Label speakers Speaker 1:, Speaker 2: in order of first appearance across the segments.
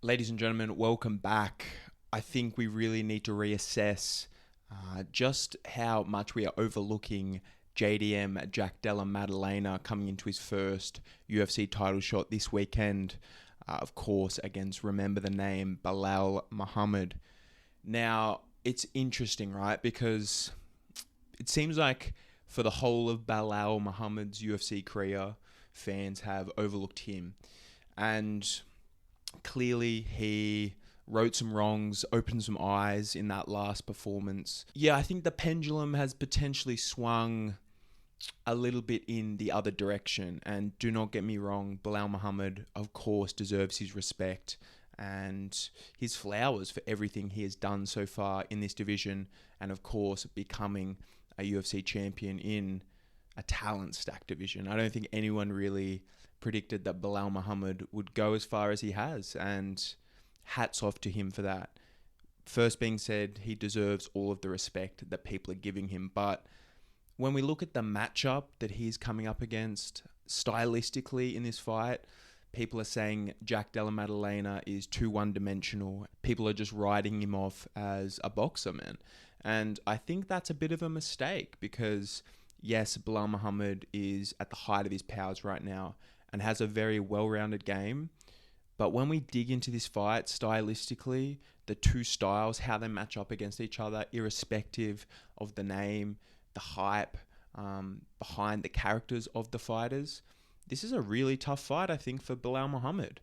Speaker 1: Ladies and gentlemen, welcome back. I think we really need to reassess just how much we are overlooking JDM Della Maddalena coming into his first UFC title shot this weekend, of course, against, remember the name, Belal Muhammad. Now, it's interesting, right? Because it seems like for the whole of Belal Muhammad's UFC career, fans have overlooked him. And clearly he wrote some wrongs, opened some eyes in that last performance. Yeah, I think the pendulum has potentially swung a little bit in the other direction. And do not get me wrong, Belal Muhammad, of course, deserves his respect and his flowers for everything he has done so far in this division, and of course becoming a UFC champion in a talent-stacked division. I don't think anyone really predicted that Belal Muhammad would go as far as he has, and hats off to him for that. First being said, he deserves all of the respect that people are giving him, but when we look at the matchup that he's coming up against stylistically in this fight, people are saying Della Maddalena is too one-dimensional. People are just writing him off as a boxer, man. And I think that's a bit of a mistake because, yes, Belal Muhammad is at the height of his powers right now and has a very well-rounded game. But when we dig into this fight, stylistically, the two styles, how they match up against each other, irrespective of the name, the hype behind the characters of the fighters, this is a really tough fight, I think, for Belal Muhammad.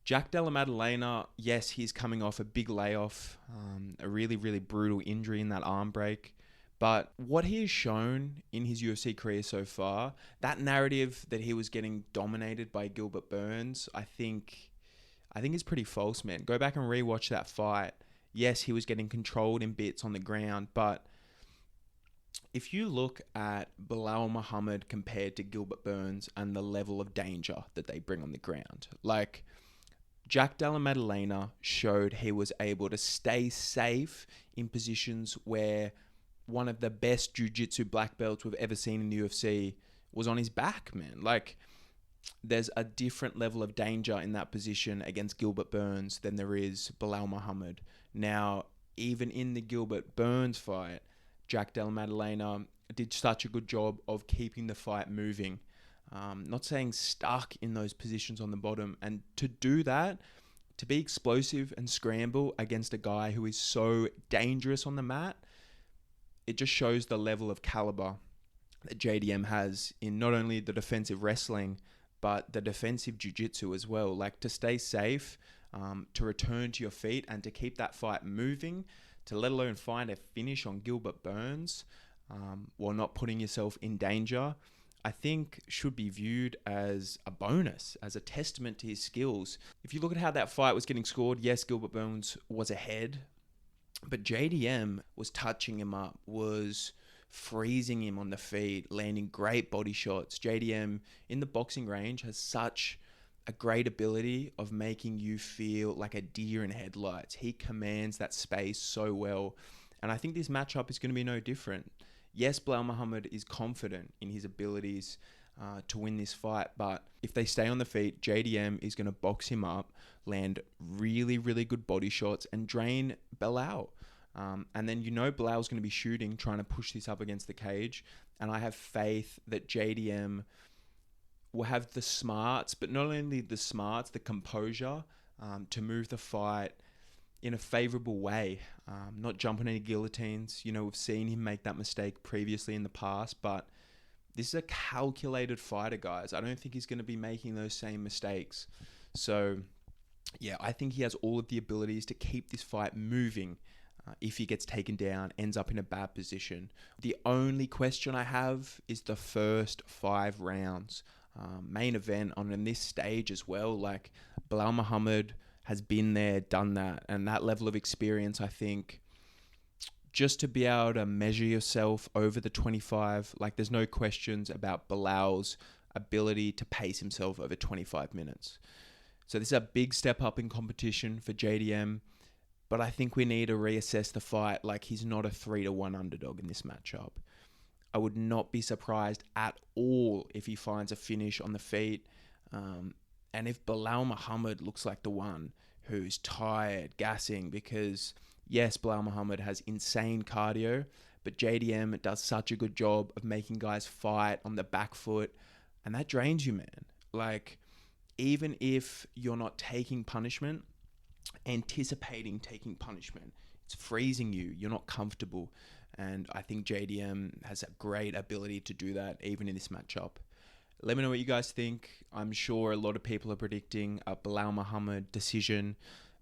Speaker 1: Della Maddalena, yes, he's coming off a big layoff, a really, really brutal injury in that arm break. But what he has shown in his UFC career so far, that narrative that he was getting dominated by Gilbert Burns, I think is pretty false, man. Go back and rewatch that fight. Yes, he was getting controlled in bits on the ground, but if you look at Belal Muhammad compared to Gilbert Burns and the level of danger that they bring on the ground, like Della Maddalena showed he was able to stay safe in positions where one of the best jiu-jitsu black belts we've ever seen in the UFC was on his back, man. Like, there's a different level of danger in that position against Gilbert Burns than there is Belal Muhammad. Now, even in the Gilbert Burns fight, Della Maddalena did such a good job of keeping the fight moving. Not saying stuck in those positions on the bottom. And to do that, to be explosive and scramble against a guy who is so dangerous on the mat, it just shows the level of caliber that JDM has in not only the defensive wrestling, but the defensive jiu-jitsu as well. Like, to stay safe, to return to your feet and to keep that fight moving, to let alone find a finish on Gilbert Burns while not putting yourself in danger, I think should be viewed as a bonus, as a testament to his skills. If you look at how that fight was getting scored, yes, Gilbert Burns was ahead, but JDM was touching him up, was freezing him on the feet, landing great body shots. JDM in the boxing range has such a great ability of making you feel like a deer in headlights. He commands that space so well. And I think this matchup is going to be no different. Yes, Belal Muhammad is confident in his abilities to win this fight, but if they stay on the feet, JDM is going to box him up, land really, really good body shots, and drain Belal. And then Belal's going to be shooting, trying to push this up against the cage. And I have faith that JDM will have the smarts, but not only the smarts, the composure to move the fight in a favorable way, not jumping any guillotines. We've seen him make that mistake previously in the past, but this is a calculated fighter, guys. I don't think he's going to be making those same mistakes. So, yeah, I think he has all of the abilities to keep this fight moving. If he gets taken down, ends up in a bad position. The only question I have is the first 5 rounds. Main event on this stage as well. Like, Belal Muhammad has been there, done that, and that level of experience, I think, just to be able to measure yourself over the 25, like, there's no questions about Belal's ability to pace himself over 25 minutes. So this is a big step up in competition for JDM, but I think we need to reassess the fight. Like, he's not a 3-1 underdog in this matchup. I would not be surprised at all if he finds a finish on the feet. And if Belal Muhammad looks like the one who's tired, gassing, because yes, Belal Muhammad has insane cardio, but JDM does such a good job of making guys fight on the back foot, and that drains you, man. Like, even if you're not taking punishment, anticipating taking punishment, it's freezing you. You're not comfortable. And I think JDM has a great ability to do that, even in this matchup. Let me know what you guys think. I'm sure a lot of people are predicting a Belal Muhammad decision,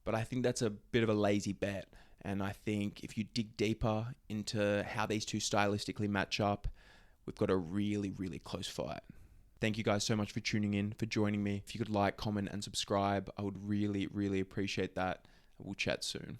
Speaker 1: but I think that's a bit of a lazy bet. And I think if you dig deeper into how these two stylistically match up, we've got a really, really close fight. Thank you guys so much for tuning in, for joining me. If you could like, comment, and subscribe, I would really, really appreciate that. We'll chat soon.